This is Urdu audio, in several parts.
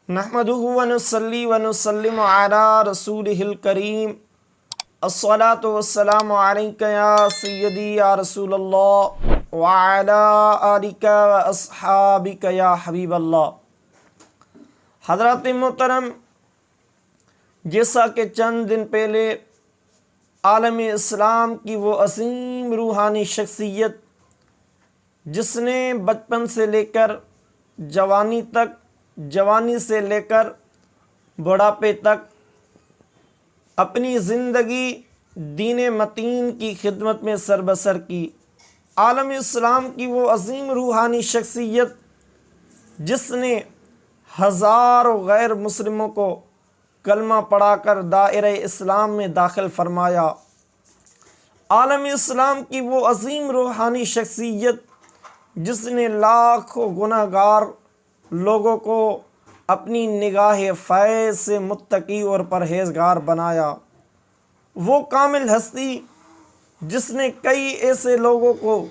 نحمدہ ونصلی ونسلم علی رسولہ الکریم الصلاۃ والسلام علیک یا سیدی یا رسول اللہ وعلی آلک واصحابک یا حبیب اللہ۔ حضرات محترم، جیسا کہ چند دن پہلے عالم اسلام کی وہ عظیم روحانی شخصیت جس نے بچپن سے لے کر جوانی تک، جوانی سے لے کر بڑھاپے تک اپنی زندگی دین متین کی خدمت میں سر بسر کی، عالم اسلام کی وہ عظیم روحانی شخصیت جس نے ہزاروں غیر مسلموں کو کلمہ پڑھا کر دائرہ اسلام میں داخل فرمایا، عالم اسلام کی وہ عظیم روحانی شخصیت جس نے لاکھوں گناہ گار لوگوں کو اپنی نگاہ فیض سے متقی اور پرہیزگار بنایا، وہ کامل ہستی جس نے کئی ایسے لوگوں کو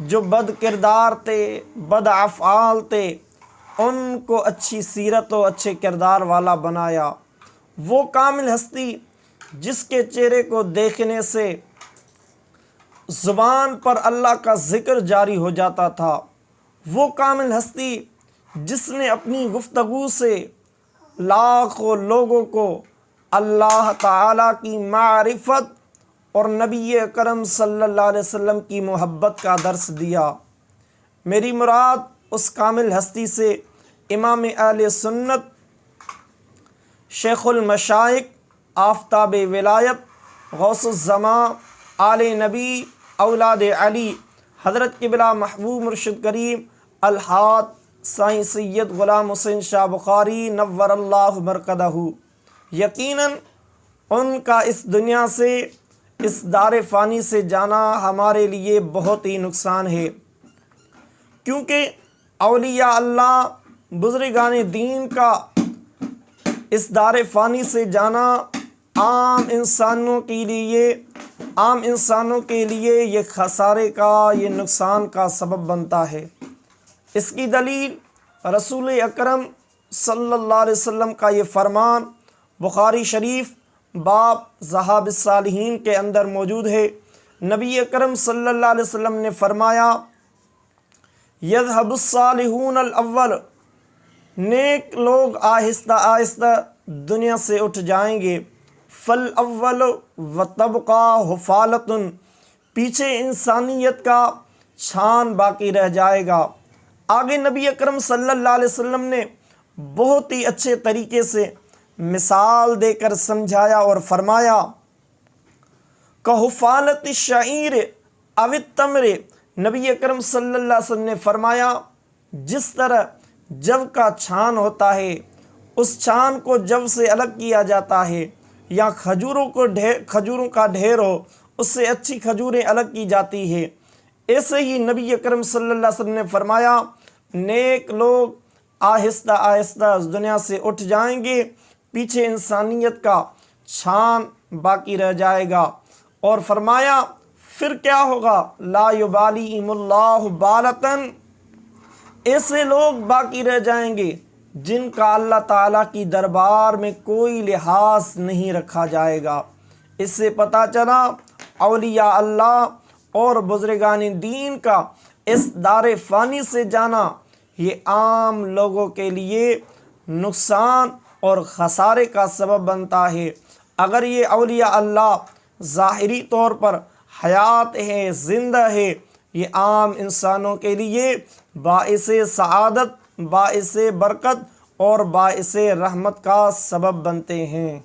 جو بد کردار تھے، بد افعال تھے، ان کو اچھی سیرت و اچھے کردار والا بنایا، وہ کامل ہستی جس کے چہرے کو دیکھنے سے زبان پر اللہ کا ذکر جاری ہو جاتا تھا، وہ کامل ہستی جس نے اپنی گفتگو سے لاکھوں لوگوں کو اللہ تعالیٰ کی معرفت اور نبی اکرم صلی اللہ علیہ وسلم کی محبت کا درس دیا۔ میری مراد اس کامل ہستی سے امام اہل سنت، شیخ المشائخ، آفتاب ولایت، غوث الزمان، آل نبی، اولاد علی، حضرت قبلہ محبوب مرشد کریم الحاج سائیں سید غلام حسین شاہ بخاری نور اللہ مرقدہ، یقیناً ان کا اس دنیا سے، اس دار فانی سے جانا ہمارے لیے بہت ہی نقصان ہے، کیونکہ اولیاء اللہ، بزرگان دین کا اس دار فانی سے جانا عام انسانوں کے لیے یہ خسارے کا، یہ نقصان کا سبب بنتا ہے۔ اس کی دلیل رسول اکرم صلی اللہ علیہ وسلم کا یہ فرمان بخاری شریف باب ذہاب الصالحین کے اندر موجود ہے۔ نبی اکرم صلی اللہ علیہ وسلم نے فرمایا، یذہب الصالحون الاول، نیک لوگ آہستہ آہستہ دنیا سے اٹھ جائیں گے، فالاول وتبقى حفالۃ، پیچھے انسانیت کا چھان باقی رہ جائے گا۔ آگے نبی اکرم صلی اللہ علیہ وسلم نے بہت ہی اچھے طریقے سے مثال دے کر سمجھایا اور فرمایا، کحفالۃ الشعیر او التمر، نبی اکرم صلی اللہ علیہ وسلم نے فرمایا جس طرح جو کا چھان ہوتا ہے، اس چھان کو جو سے الگ کیا جاتا ہے، یا کھجوروں کا ڈھیر ہو، اس سے اچھی کھجوریں الگ کی جاتی ہے، ایسے ہی نبی اکرم صلی اللہ علیہ وسلم نے فرمایا نیک لوگ آہستہ آہستہ اس دنیا سے اٹھ جائیں گے، پیچھے انسانیت کا چھان باقی رہ جائے گا، اور فرمایا پھر کیا ہوگا، لا یبالیہم اللہ بالۃ، ایسے لوگ باقی رہ جائیں گے جن کا اللہ تعالیٰ کی دربار میں کوئی لحاظ نہیں رکھا جائے گا۔ اس سے پتہ چلا اولیاء اللہ اور بزرگان دین کا اس دار فانی سے جانا یہ عام لوگوں کے لیے نقصان اور خسارے کا سبب بنتا ہے۔ اگر یہ اولیاء اللہ ظاہری طور پر حیات ہے، زندہ ہے، یہ عام انسانوں کے لیے باعث سعادت، باعث برکت اور باعث رحمت کا سبب بنتے ہیں۔